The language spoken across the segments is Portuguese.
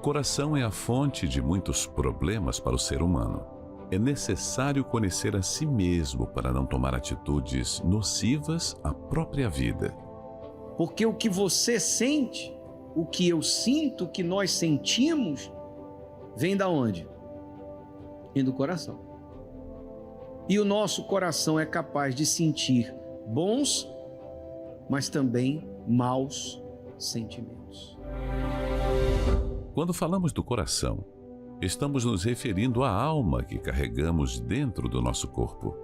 coração é a fonte de muitos problemas para o ser humano. É necessário conhecer a si mesmo para não tomar atitudes nocivas à própria vida. Porque o que você sente, o que eu sinto, o que nós sentimos, vem da onde? Vem do coração. E o nosso coração é capaz de sentir bons, mas também maus sentimentos. Quando falamos do coração, estamos nos referindo à alma que carregamos dentro do nosso corpo.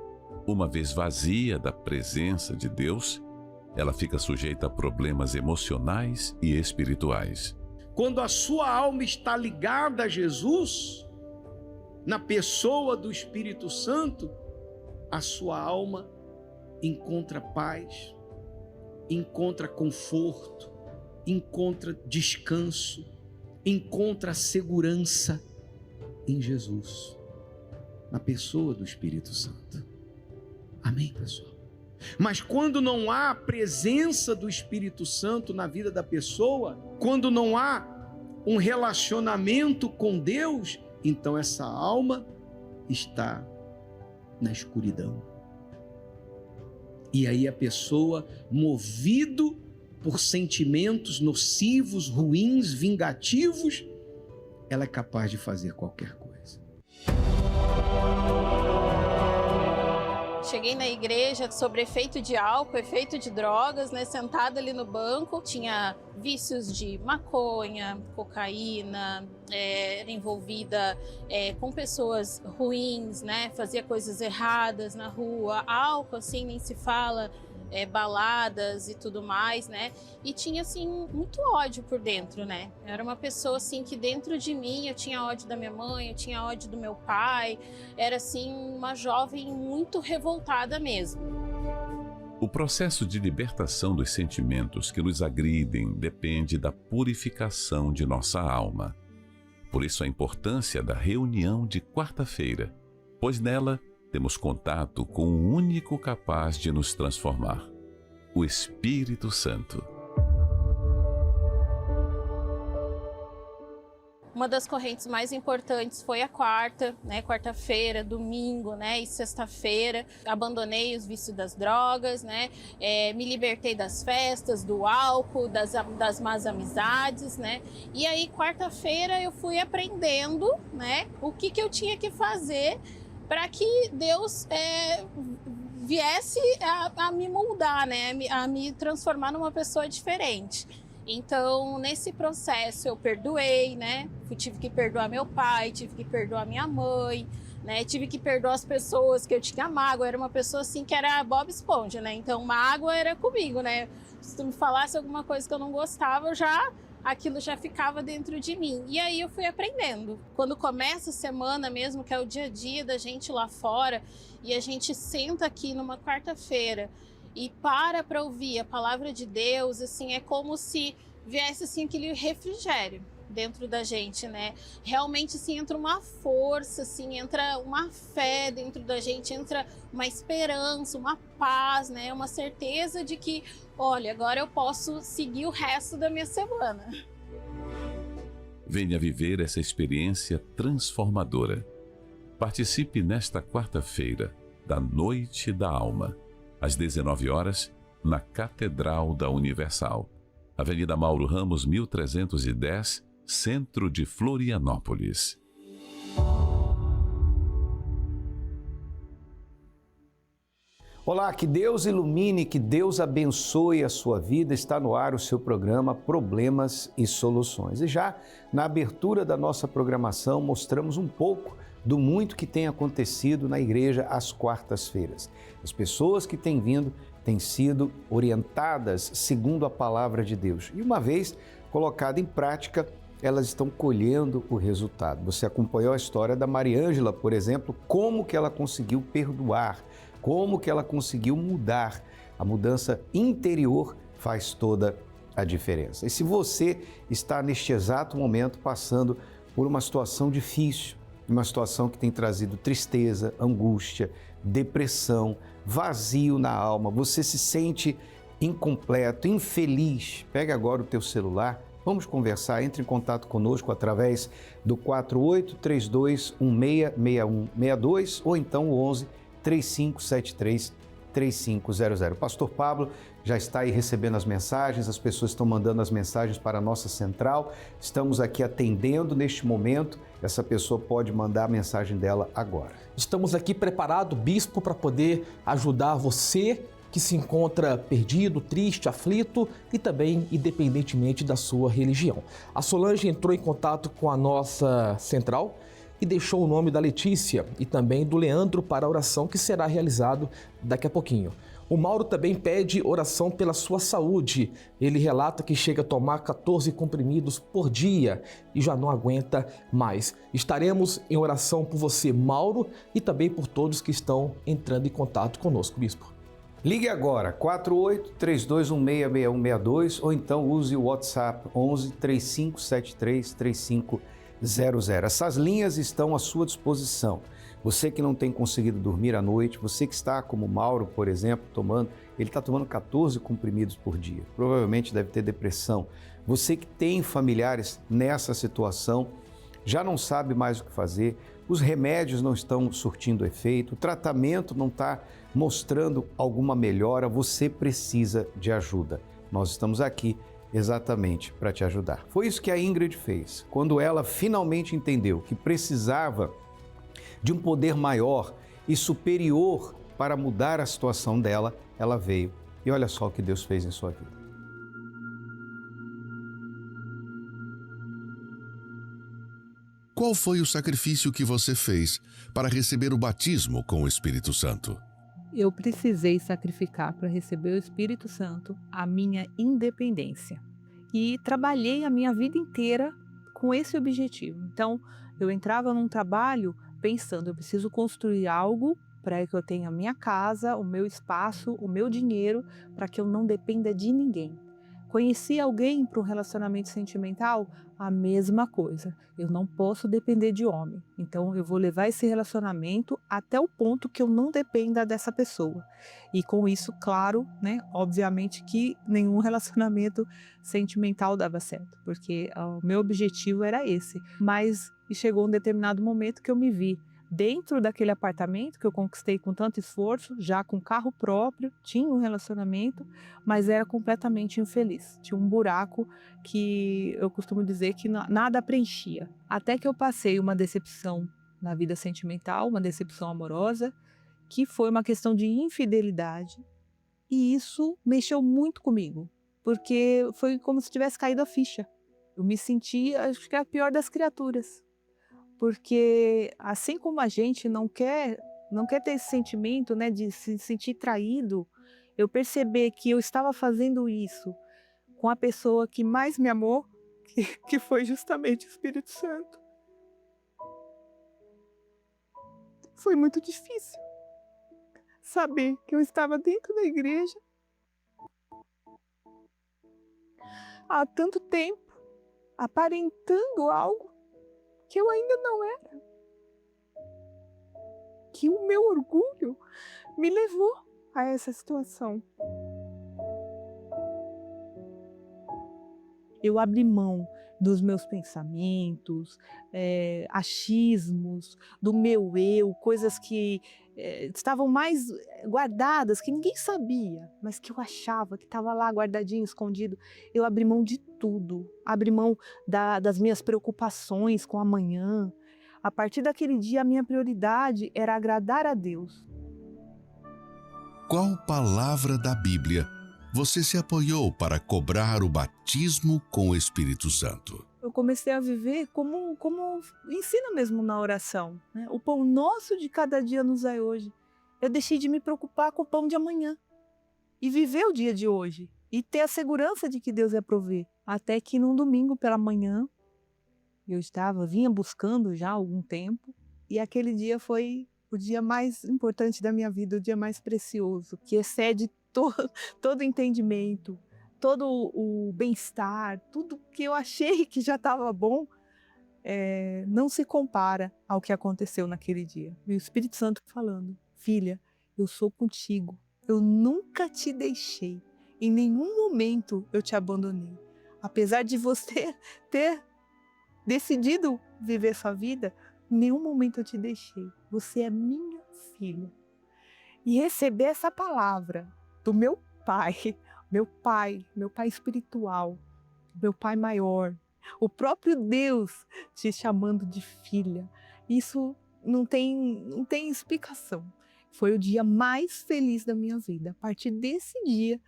Uma vez vazia da presença de Deus, ela fica sujeita a problemas emocionais e espirituais. Quando a sua alma está ligada a Jesus, na pessoa do Espírito Santo, a sua alma encontra paz, encontra conforto, encontra descanso, encontra segurança em Jesus, na pessoa do Espírito Santo. Amém, pessoal? Mas quando não há a presença do Espírito Santo na vida da pessoa, quando não há um relacionamento com Deus, então essa alma está na escuridão. E aí a pessoa, movido por sentimentos nocivos, ruins, vingativos, ela é capaz de fazer qualquer coisa. Cheguei na igreja sobre efeito de álcool, efeito de drogas, né? Sentada ali no banco, tinha vícios de maconha, cocaína, era envolvida com pessoas ruins, né? Fazia coisas erradas na rua, álcool assim nem se fala, baladas e tudo mais, né? E tinha assim muito ódio por dentro, né? Era uma pessoa assim que dentro de mim eu tinha ódio da minha mãe, eu tinha ódio do meu pai, era assim uma jovem muito revoltada mesmo. O processo de libertação dos sentimentos que nos agridem depende da purificação de nossa alma. Por isso a importância da reunião de quarta-feira, pois nela temos contato com o único capaz de nos transformar, o Espírito Santo. Uma das correntes mais importantes foi a quarta, né? Quarta-feira, domingo, né? E sexta-feira. Abandonei os vícios das drogas, né? Me libertei das festas, do álcool, das más amizades, né? E aí, quarta-feira, eu fui aprendendo, né? O que eu tinha que fazer para que Deus viesse a me moldar, né? A me transformar numa pessoa diferente. Então, nesse processo, eu perdoei, né? Tive que perdoar meu pai, tive que perdoar minha mãe, né? Tive que perdoar as pessoas que eu tinha mágoa. Eu era uma pessoa assim que era Bob Esponja, né? Então, mágoa era comigo, né? Se tu me falasse alguma coisa que eu não gostava, aquilo já ficava dentro de mim. E aí eu fui aprendendo. Quando começa a semana mesmo, que é o dia a dia da gente lá fora, e a gente senta aqui numa quarta-feira e para ouvir a palavra de Deus, assim, é como se viesse assim aquele refrigério dentro da gente, né? Realmente assim entra uma força, assim, entra uma fé dentro da gente, entra uma esperança, uma paz, né? Uma certeza de que, olha, agora eu posso seguir o resto da minha semana. Venha viver essa experiência transformadora. Participe nesta quarta-feira da Noite da Alma, às 19 horas, na Catedral da Universal, Avenida Mauro Ramos, 1310, Centro de Florianópolis. Olá, que Deus ilumine, que Deus abençoe a sua vida. Está no ar o seu programa Problemas e Soluções. E já na abertura da nossa programação mostramos um pouco do muito que tem acontecido na igreja às quartas-feiras. As pessoas que têm vindo têm sido orientadas segundo a palavra de Deus. E uma vez colocada em prática, elas estão colhendo o resultado. Você acompanhou a história da Mariângela, por exemplo, como que ela conseguiu perdoar, como que ela conseguiu mudar. A mudança interior faz toda a diferença. E se você está neste exato momento passando por uma situação difícil, uma situação que tem trazido tristeza, angústia, depressão, vazio na alma, você se sente incompleto, infeliz, pega agora o teu celular Vamos conversar, entre em contato conosco através do 4832166162 ou então o 11 3573 3500. O pastor Pablo já está aí recebendo as mensagens, as pessoas estão mandando as mensagens para a nossa central. Estamos aqui atendendo neste momento. Essa pessoa pode mandar a mensagem dela agora. Estamos aqui preparados, bispo, para poder ajudar você que se encontra perdido, triste, aflito e também independentemente da sua religião. A Solange entrou em contato com a nossa central e deixou o nome da Letícia e também do Leandro para a oração que será realizado daqui a pouquinho. O Mauro também pede oração pela sua saúde. Ele relata que chega a tomar 14 comprimidos por dia e já não aguenta mais. Estaremos em oração por você, Mauro, e também por todos que estão entrando em contato conosco, bispo. Ligue agora, 4832166162 ou então use o WhatsApp 11 3573 3500. Essas linhas estão à sua disposição. Você que não tem conseguido dormir à noite, você que está como Mauro, por exemplo, ele está tomando 14 comprimidos por dia. Provavelmente deve ter depressão. Você que tem familiares nessa situação, já não sabe mais o que fazer, os remédios não estão surtindo efeito, o tratamento não está mostrando alguma melhora, você precisa de ajuda. Nós estamos aqui exatamente para te ajudar. Foi isso que a Ingrid fez. Quando ela finalmente entendeu que precisava de um poder maior e superior para mudar a situação dela, ela veio. E olha só o que Deus fez em sua vida. Qual foi o sacrifício que você fez para receber o batismo com o Espírito Santo? Eu precisei sacrificar para receber o Espírito Santo a minha independência. E trabalhei a minha vida inteira com esse objetivo. Então, eu entrava num trabalho pensando, eu preciso construir algo para que eu tenha a minha casa, o meu espaço, o meu dinheiro, para que eu não dependa de ninguém. Conheci alguém para um relacionamento sentimental? A mesma coisa. Eu não posso depender de homem. Então, eu vou levar esse relacionamento até o ponto que eu não dependa dessa pessoa. E com isso, claro, né? Obviamente que nenhum relacionamento sentimental dava certo, porque o meu objetivo era esse. Mas chegou um determinado momento que eu me vi dentro daquele apartamento que eu conquistei com tanto esforço, já com carro próprio, tinha um relacionamento, mas era completamente infeliz. Tinha um buraco que eu costumo dizer que nada preenchia. Até que eu passei uma decepção na vida sentimental, uma decepção amorosa, que foi uma questão de infidelidade. E isso mexeu muito comigo, porque foi como se tivesse caído a ficha. Eu me senti, acho que a pior das criaturas. Porque assim como a gente não quer ter esse sentimento, né, de se sentir traído, eu percebi que eu estava fazendo isso com a pessoa que mais me amou, que foi justamente o Espírito Santo. Foi muito difícil saber que eu estava dentro da igreja há tanto tempo, aparentando algo que eu ainda não era. Que o meu orgulho me levou a essa situação. Eu abri mão dos meus pensamentos, achismos, do meu eu, coisas que estavam mais guardadas, que ninguém sabia, mas que eu achava que estava lá guardadinho, escondido. Eu abri mão de tudo, abri mão das minhas preocupações com amanhã. A partir daquele dia, a minha prioridade era agradar a Deus. Qual palavra da Bíblia você se apoiou para cobrar o batismo com o Espírito Santo? Eu comecei a viver como ensina mesmo na oração, né? O pão nosso de cada dia nos dai hoje. Eu deixei de me preocupar com o pão de amanhã e viver o dia de hoje e ter a segurança de que Deus ia prover. Até que num domingo pela manhã, vinha buscando já há algum tempo, e aquele dia foi o dia mais importante da minha vida, o dia mais precioso, que excede todo entendimento, todo o bem-estar, tudo que eu achei que já estava bom, não se compara ao que aconteceu naquele dia. E o Espírito Santo falando, filha, eu sou contigo, eu nunca te deixei, em nenhum momento eu te abandonei. Apesar de você ter decidido viver sua vida, em nenhum momento eu te deixei. Você é minha filha. E receber essa palavra do meu pai espiritual, meu pai maior, o próprio Deus te chamando de filha, isso não tem explicação. Foi o dia mais feliz da minha vida. A partir desse dia,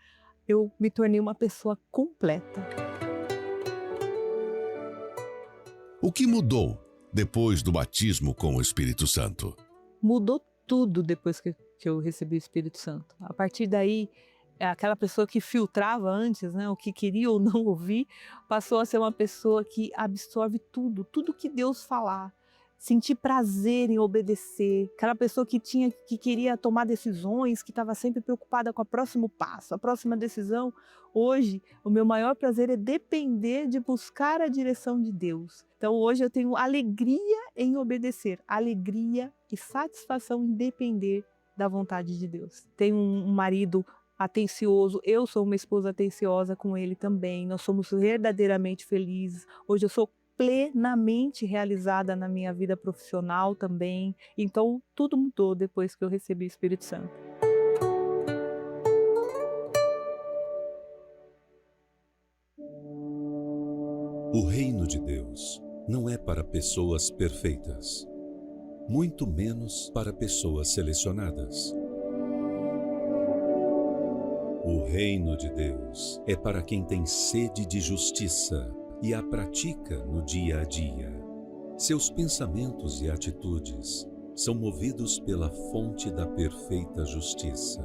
eu me tornei uma pessoa completa. O que mudou depois do batismo com o Espírito Santo? Mudou tudo depois que eu recebi o Espírito Santo. A partir daí, aquela pessoa que filtrava antes, né, o que queria ou não ouvir, passou a ser uma pessoa que absorve tudo que Deus falar. Sentir prazer em obedecer. Aquela pessoa que queria tomar decisões, que estava sempre preocupada com o próximo passo, a próxima decisão. Hoje, o meu maior prazer é depender de buscar a direção de Deus. Então, hoje eu tenho alegria em obedecer, alegria e satisfação em depender da vontade de Deus. Tenho um marido atencioso, eu sou uma esposa atenciosa com ele também, nós somos verdadeiramente felizes. Hoje eu sou plenamente realizada na minha vida profissional também. Então, tudo mudou depois que eu recebi o Espírito Santo. O reino de Deus não é para pessoas perfeitas, muito menos para pessoas selecionadas. O reino de Deus é para quem tem sede de justiça e a pratica no dia a dia. Seus pensamentos e atitudes são movidos pela fonte da perfeita justiça,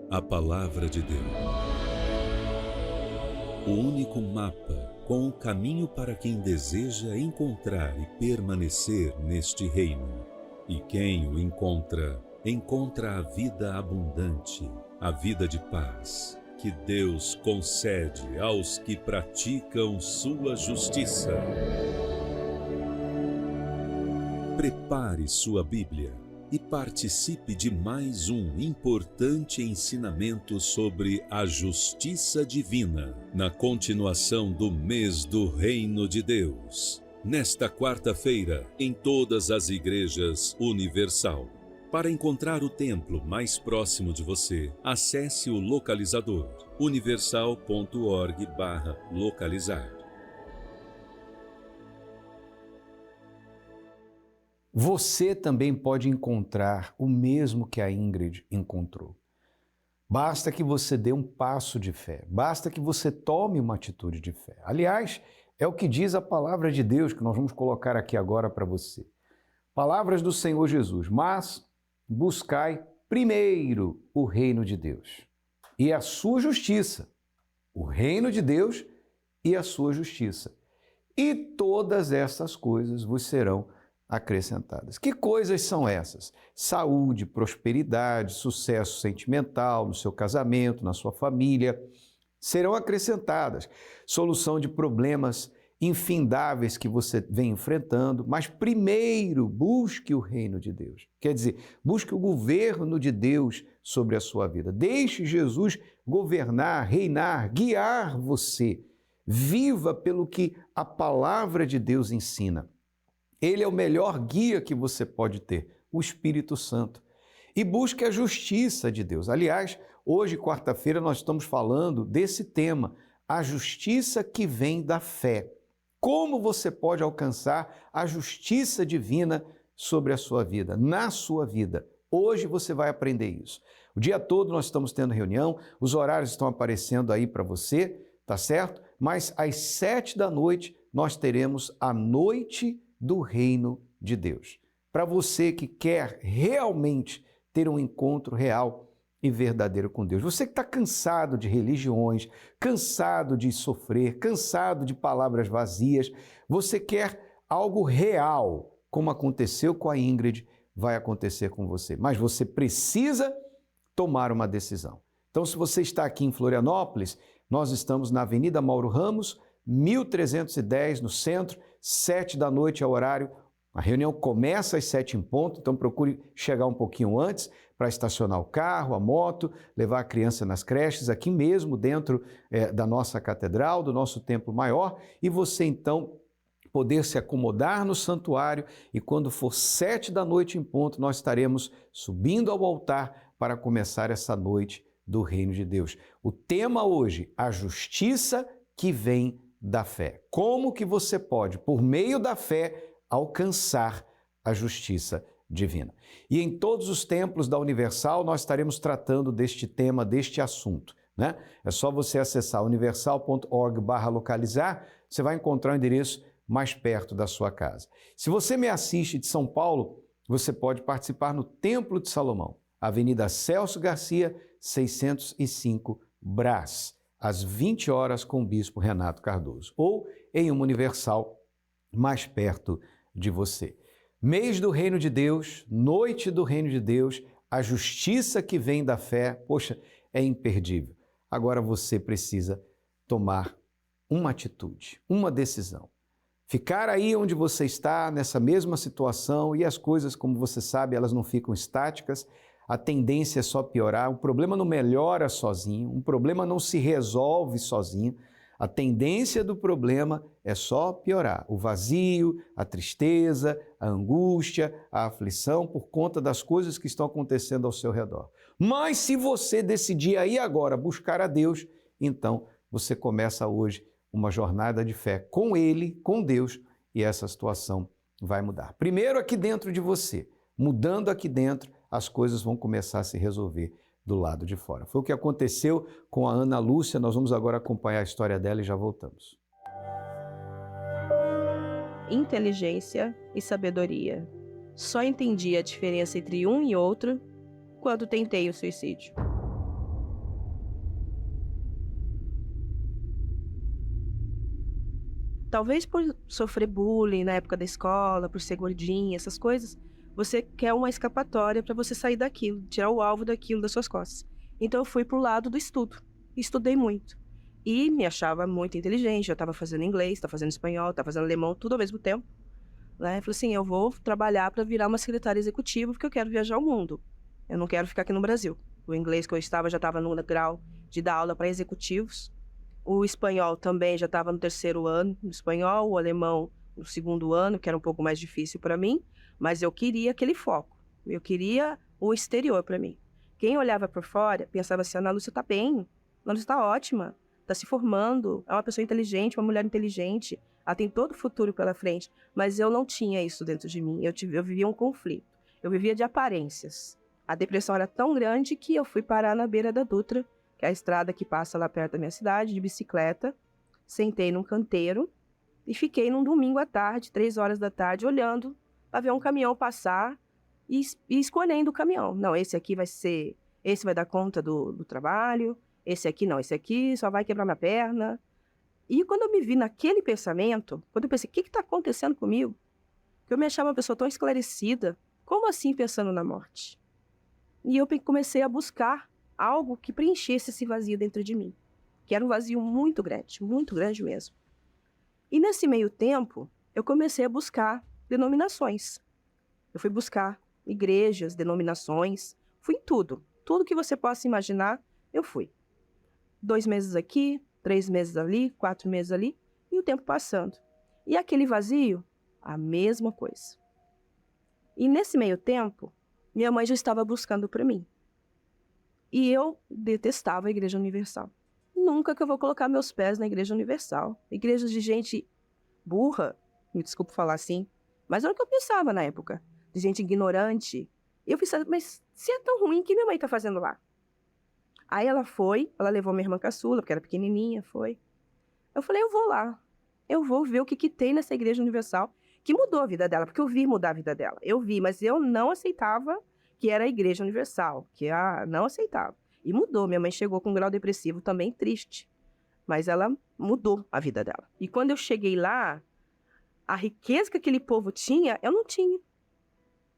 a palavra de Deus. O único mapa com o caminho para quem deseja encontrar e permanecer neste reino. E quem o encontra, encontra a vida abundante, a vida de paz, que Deus concede aos que praticam sua justiça. Prepare sua Bíblia e participe de mais um importante ensinamento sobre a justiça divina, na continuação do mês do Reino de Deus, nesta quarta-feira, em todas as igrejas Universal. Para encontrar o templo mais próximo de você, acesse o localizador universal.org/localizar. Você também pode encontrar o mesmo que a Ingrid encontrou. Basta que você dê um passo de fé, basta que você tome uma atitude de fé. Aliás, é o que diz a palavra de Deus que nós vamos colocar aqui agora para você. Palavras do Senhor Jesus, mas buscai primeiro o reino de Deus e a sua justiça. O reino de Deus e a sua justiça. E todas essas coisas vos serão acrescentadas. Que coisas são essas? Saúde, prosperidade, sucesso sentimental no seu casamento, na sua família, serão acrescentadas. Solução de problemas infindáveis que você vem enfrentando, mas primeiro busque o reino de Deus. Quer dizer, busque o governo de Deus sobre a sua vida. Deixe Jesus governar, reinar, guiar você. Viva pelo que a palavra de Deus ensina. Ele é o melhor guia que você pode ter, o Espírito Santo. E busque a justiça de Deus. Aliás, hoje, quarta-feira, nós estamos falando desse tema, a justiça que vem da fé. Como você pode alcançar a justiça divina sobre a sua vida, na sua vida? Hoje você vai aprender isso. O dia todo nós estamos tendo reunião, os horários estão aparecendo aí para você, tá certo? Mas às 7h nós teremos a noite do reino de Deus. Para você que quer realmente ter um encontro real e verdadeiro com Deus. Você que está cansado de religiões, cansado de sofrer, cansado de palavras vazias, você quer algo real, como aconteceu com a Ingrid, vai acontecer com você. Mas você precisa tomar uma decisão. Então, se você está aqui em Florianópolis, nós estamos na Avenida Mauro Ramos, 1310, no centro, 7h é o horário, A reunião começa às 7 em ponto, então procure chegar um pouquinho antes para estacionar o carro, a moto, levar a criança nas creches, aqui mesmo dentro da nossa catedral, do nosso templo maior, e você então poder se acomodar no santuário, e quando for 7 da noite em ponto, nós estaremos subindo ao altar para começar essa noite do Reino de Deus. O tema hoje, a justiça que vem da fé. Como que você pode, por meio da fé, alcançar a justiça divina? E em todos os templos da Universal nós estaremos tratando deste tema, deste assunto, né? É só você acessar universal.org/localizar, você vai encontrar o endereço mais perto da sua casa. Se você me assiste de São Paulo, você pode participar no Templo de Salomão, Avenida Celso Garcia, 605, Brás, às 20 horas com o Bispo Renato Cardoso, ou em uma Universal mais perto de você. Mês do Reino de Deus, noite do Reino de Deus, a justiça que vem da fé, poxa, é imperdível. Agora você precisa tomar uma atitude, uma decisão. Ficar aí onde você está, nessa mesma situação, e as coisas, como você sabe, elas não ficam estáticas, a tendência é só piorar, o problema não melhora sozinho, o problema não se resolve sozinho, a tendência do problema é só piorar. O vazio, a tristeza, a angústia, a aflição por conta das coisas que estão acontecendo ao seu redor. Mas se você decidir aí agora buscar a Deus, então você começa hoje uma jornada de fé com Ele, com Deus, e essa situação vai mudar. Primeiro aqui dentro de você, mudando aqui dentro, as coisas vão começar a se resolver do lado de fora. Foi o que aconteceu com a Ana Lúcia, nós vamos agora acompanhar a história dela e já voltamos. Inteligência e sabedoria. Só entendi a diferença entre um e outro quando tentei o suicídio. Talvez por sofrer bullying na época da escola, por ser gordinha, essas coisas, você quer uma escapatória para você sair daquilo, tirar o alvo daquilo das suas costas. Então eu fui pro lado do estudo. Estudei muito. E me achava muito inteligente, eu estava fazendo inglês, estava fazendo espanhol, estava fazendo alemão, tudo ao mesmo tempo. Né? Eu falei assim, eu vou trabalhar para virar uma secretária executiva porque eu quero viajar o mundo. Eu não quero ficar aqui no Brasil. O inglês que eu estava já estava no grau de dar aula para executivos. O espanhol também já estava no 3º ano, no espanhol, o alemão no 2º ano, que era um pouco mais difícil para mim, mas eu queria aquele foco, eu queria o exterior para mim. Quem olhava por fora pensava assim, Ana Lúcia está bem, Ana Lúcia está ótima, está se formando, é uma pessoa inteligente, uma mulher inteligente, ela tem todo o futuro pela frente, mas eu não tinha isso dentro de mim, eu vivia um conflito, eu vivia de aparências. A depressão era tão grande que eu fui parar na beira da Dutra, que é a estrada que passa lá perto da minha cidade, de bicicleta, sentei num canteiro e fiquei num domingo à tarde, 3 horas da tarde, olhando para ver um caminhão passar e escolhendo o caminhão. Não, esse aqui vai ser, esse vai dar conta do trabalho, esse aqui não, esse aqui só vai quebrar minha perna. E quando eu me vi naquele pensamento, quando eu pensei, o que está acontecendo comigo? Que eu me achava uma pessoa tão esclarecida, como assim pensando na morte? E eu comecei a buscar algo que preenchesse esse vazio dentro de mim, que era um vazio muito grande mesmo. E nesse meio tempo, eu comecei a buscar denominações. Eu fui buscar igrejas, denominações, fui em tudo que você possa imaginar, eu fui. 2 meses aqui, 3 meses ali, 4 meses ali, e o tempo passando. E aquele vazio, a mesma coisa. E nesse meio tempo, minha mãe já estava buscando para mim. E eu detestava a Igreja Universal. Nunca que eu vou colocar meus pés na Igreja Universal. Igreja de gente burra, me desculpe falar assim, mas era o que eu pensava na época. De gente ignorante. E eu pensava, mas se é tão ruim, o que minha mãe está fazendo lá? Aí ela levou minha irmã caçula, porque era pequenininha, foi. Eu falei, eu vou lá. Eu vou ver o que tem nessa Igreja Universal que mudou a vida dela, porque eu vi mudar a vida dela. Eu vi, mas eu não aceitava que era a Igreja Universal, não aceitava. E mudou, minha mãe chegou com um grau depressivo também triste, mas ela mudou a vida dela. E quando eu cheguei lá, a riqueza que aquele povo tinha, eu não tinha.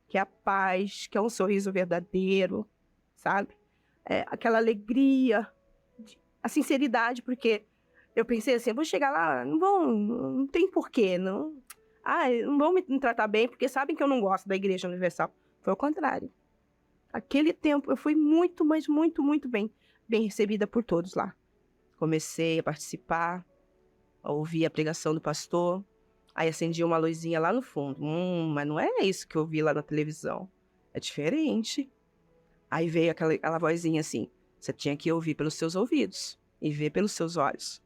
Que é a paz, que é um sorriso verdadeiro, sabe? Aquela alegria, a sinceridade, porque eu pensei assim, eu vou chegar lá, não tem porquê, não. Não vão me tratar bem porque sabem que eu não gosto da Igreja Universal. Foi o contrário. Aquele tempo eu fui muito, mas muito, muito bem recebida por todos lá. Comecei a participar, a ouvir a pregação do pastor, aí acendia uma luzinha lá no fundo. Mas não é isso que eu vi lá na televisão. É diferente. Aí veio aquela vozinha assim, você tinha que ouvir pelos seus ouvidos e ver pelos seus olhos.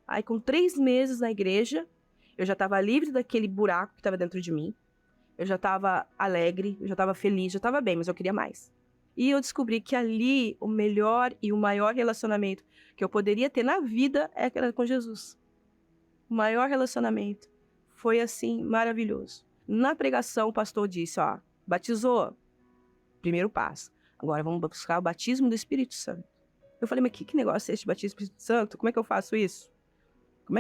Aí com 3 meses na igreja, eu já estava livre daquele buraco que estava dentro de mim. Eu já estava alegre, eu já estava feliz, já estava bem, mas eu queria mais. E eu descobri que ali o melhor e o maior relacionamento que eu poderia ter na vida era com Jesus. O maior relacionamento. Foi assim, maravilhoso. Na pregação o pastor disse, batizou, primeiro passo. Agora vamos buscar o batismo do Espírito Santo. Eu falei, mas que negócio é esse batismo do Espírito Santo? Como é que eu faço isso? Como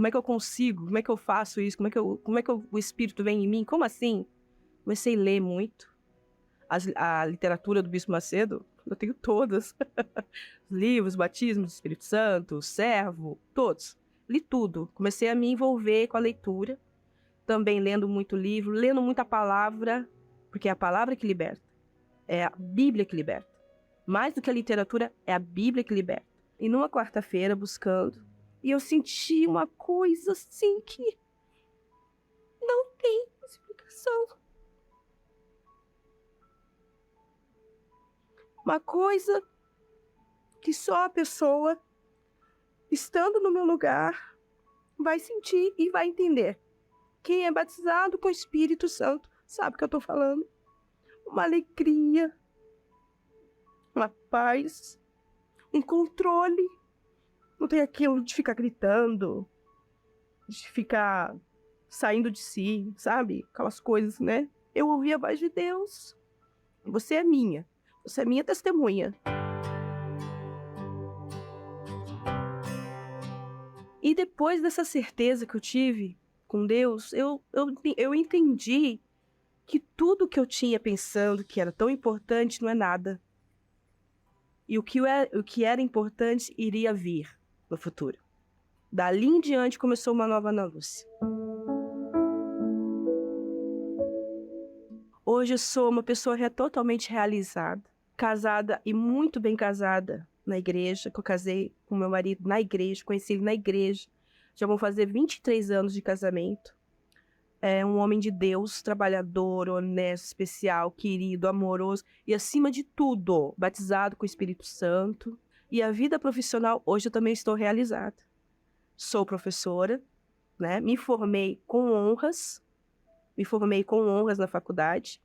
é que eu consigo? Como é que eu faço isso? Como é que o Espírito vem em mim? Como assim? Comecei a ler muito. A literatura do Bispo Macedo, eu tenho todas. Os livros, batismo do Espírito Santo, servo, todos. Li tudo. Comecei a me envolver com a leitura. Também lendo muito livro, lendo muita palavra, porque é a palavra que liberta. É a Bíblia que liberta. Mais do que a literatura, é a Bíblia que liberta. E numa quarta-feira, buscando, e eu senti uma coisa assim que não tem explicação. Uma coisa que só a pessoa, estando no meu lugar, vai sentir e vai entender. Quem é batizado com o Espírito Santo sabe o que eu estou falando. Uma alegria, uma paz, um controle. Não tem aquilo de ficar gritando, de ficar saindo de si, sabe? Aquelas coisas, né? Eu ouvi a voz de Deus. Você é minha testemunha. E depois dessa certeza que eu tive com Deus, eu entendi que tudo que eu tinha pensando que era tão importante não é nada. E o que era importante iria vir no futuro. Dali em diante começou uma nova Ana Lúcia. Hoje eu sou uma pessoa totalmente realizada, casada e muito bem casada na igreja, que eu casei com meu marido na igreja, conheci ele na igreja. Já vão fazer 23 anos de casamento. É um homem de Deus, trabalhador, honesto, especial, querido, amoroso e, acima de tudo, batizado com o Espírito Santo. E a vida profissional, hoje eu também estou realizada. Sou professora, né? Me formei com honras na faculdade,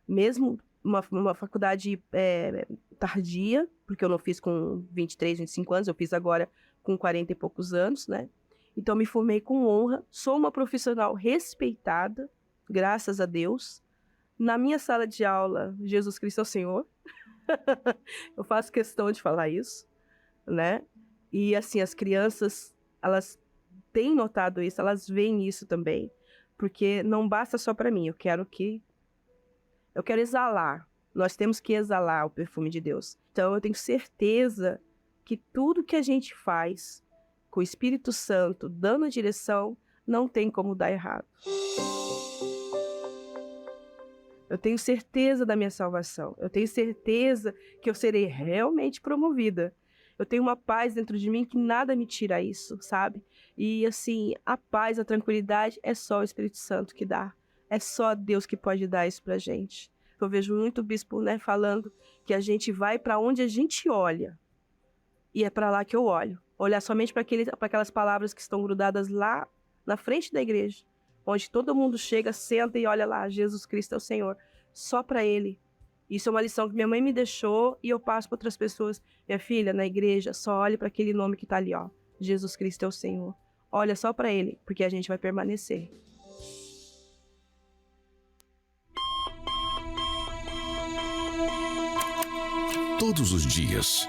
mesmo uma faculdade tardia, porque eu não fiz com 23, 25 anos, eu fiz agora com 40 e poucos anos, né? Então, me formei com honra, sou uma profissional respeitada, graças a Deus. Na minha sala de aula, Jesus Cristo é o Senhor. Eu faço questão de falar isso, né? E, assim, as crianças, elas têm notado isso, elas veem isso também, porque não basta só para mim, eu quero exalar. Nós temos que exalar o perfume de Deus. Então, eu tenho certeza que tudo que a gente faz com o Espírito Santo dando a direção, não tem como dar errado. Eu tenho certeza da minha salvação. Eu tenho certeza que eu serei realmente promovida. Eu tenho uma paz dentro de mim que nada me tira isso, sabe? E assim, a paz, a tranquilidade é só o Espírito Santo que dá. É só Deus que pode dar isso pra gente. Eu vejo muito bispo, né, falando que a gente vai para onde a gente olha. E é para lá que eu olho. Olhar somente para aquelas palavras que estão grudadas lá na frente da igreja, onde todo mundo chega, senta e olha lá, Jesus Cristo é o Senhor, só para Ele. Isso é uma lição que minha mãe me deixou e eu passo para outras pessoas. Minha filha, na igreja, só olhe para aquele nome que está ali, ó, Jesus Cristo é o Senhor. Olha só para Ele, porque a gente vai permanecer. Todos os dias,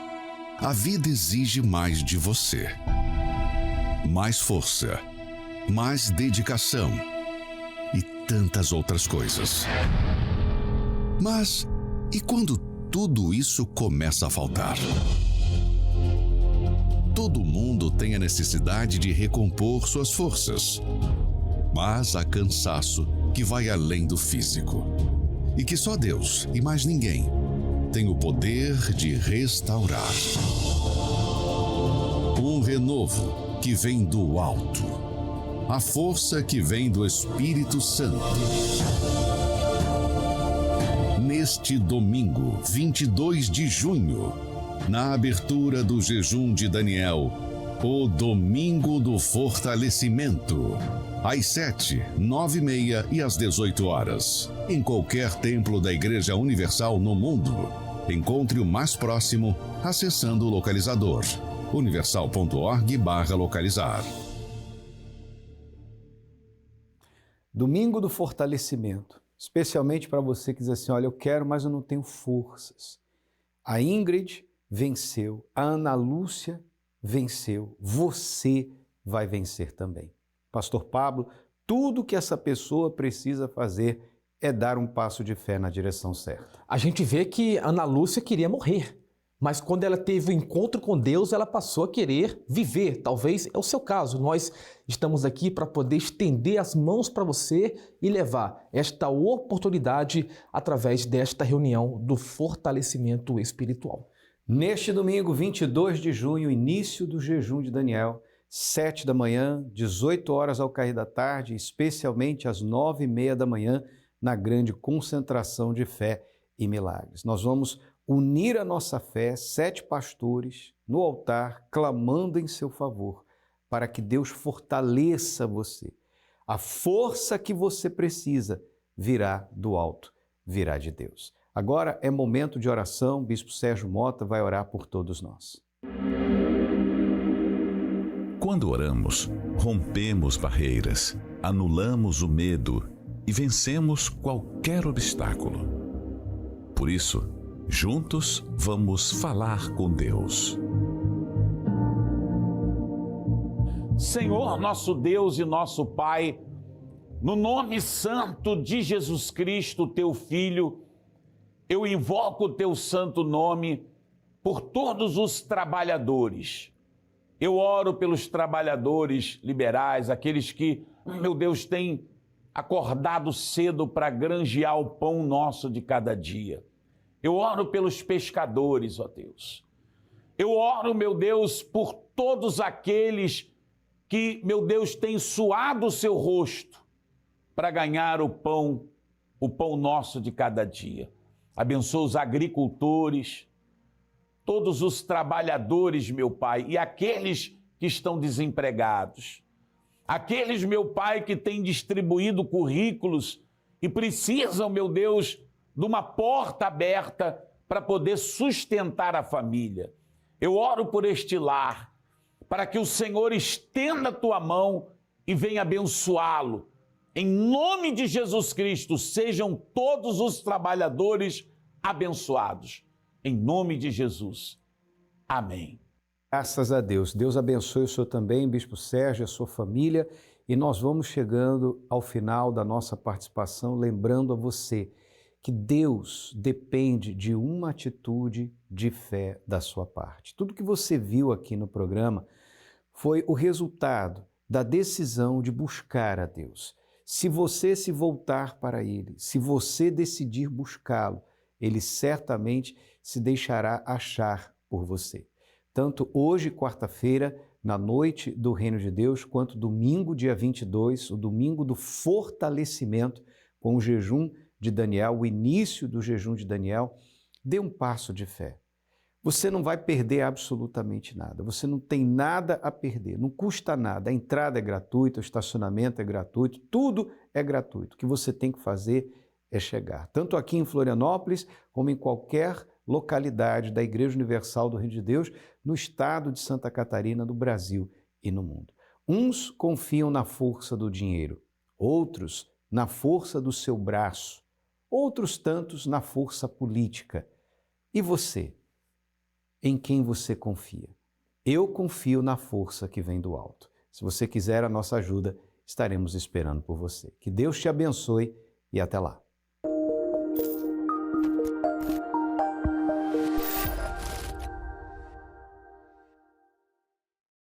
a vida exige mais de você. Mais força, mais dedicação e tantas outras coisas. Mas e quando tudo isso começa a faltar? Todo mundo tem a necessidade de recompor suas forças. mas há cansaço que vai além do físico. E que só Deus e mais ninguém tem o poder de restaurar. Um renovo que vem do alto. A força que vem do Espírito Santo. Neste domingo, 22 de junho, na abertura do jejum de Daniel, o Domingo do Fortalecimento, às 7, 9h30 e às 18 horas, em qualquer templo da Igreja Universal no mundo. Encontre o mais próximo acessando o localizador universal.org/localizar. Domingo do Fortalecimento, especialmente para você que diz assim, olha, eu quero, mas eu não tenho forças. A Ingrid venceu, a Ana Lúcia venceu, você vai vencer também. Pastor Pablo, tudo que essa pessoa precisa fazer é dar um passo de fé na direção certa. A gente vê que Ana Lúcia queria morrer, mas quando ela teve o encontro com Deus, ela passou a querer viver. Talvez é o seu caso. Nós estamos aqui para poder estender as mãos para você e levar esta oportunidade através desta reunião do fortalecimento espiritual. Neste domingo, 22 de junho, início do jejum de Daniel, 7 da manhã, 18 horas ao cair da tarde, especialmente às 9h30 da manhã, na grande concentração de fé e milagres. Nós vamos unir a nossa fé, 7 pastores, no altar, clamando em seu favor, para que Deus fortaleça você. A força que você precisa virá do alto, virá de Deus. Agora é momento de oração, Bispo Sérgio Mota vai orar por todos nós. Quando oramos, rompemos barreiras, anulamos o medo e vencemos qualquer obstáculo. Por isso, juntos vamos falar com Deus. Senhor, nosso Deus e nosso Pai, no nome santo de Jesus Cristo, teu Filho, eu invoco o teu santo nome por todos os trabalhadores. Eu oro pelos trabalhadores liberais, aqueles que, meu Deus, têm acordado cedo para granjear o pão nosso de cada dia. Eu oro pelos pescadores, ó Deus. Eu oro, meu Deus, por todos aqueles que, meu Deus, têm suado o seu rosto para ganhar o pão nosso de cada dia. Abençoa os agricultores, todos os trabalhadores, meu Pai, e aqueles que estão desempregados. Aqueles, meu Pai, que têm distribuído currículos e precisam, meu Deus, de uma porta aberta para poder sustentar a família. Eu oro por este lar, para que o Senhor estenda a tua mão e venha abençoá-lo. Em nome de Jesus Cristo, sejam todos os trabalhadores abençoados. Em nome de Jesus. Amém. Graças a Deus. Deus abençoe o senhor também, Bispo Sérgio, a sua família. E nós vamos chegando ao final da nossa participação, lembrando a você que Deus depende de uma atitude de fé da sua parte. Tudo que você viu aqui no programa foi o resultado da decisão de buscar a Deus. Se você se voltar para Ele, se você decidir buscá-lo, Ele certamente se deixará achar por você. Tanto hoje, quarta-feira, na noite do Reino de Deus, quanto domingo, dia 22, o domingo do fortalecimento, com o jejum de Daniel, o início do jejum de Daniel, dê um passo de fé. Você não vai perder absolutamente nada, você não tem nada a perder, não custa nada, a entrada é gratuita, o estacionamento é gratuito, tudo é gratuito. O que você tem que fazer é chegar, tanto aqui em Florianópolis, como em qualquer localidade da Igreja Universal do Reino de Deus, no estado de Santa Catarina, no Brasil e no mundo. Uns confiam na força do dinheiro, outros na força do seu braço, outros tantos na força política. E você? Em quem você confia? Eu confio na força que vem do alto. Se você quiser a nossa ajuda, estaremos esperando por você. Que Deus te abençoe e até lá.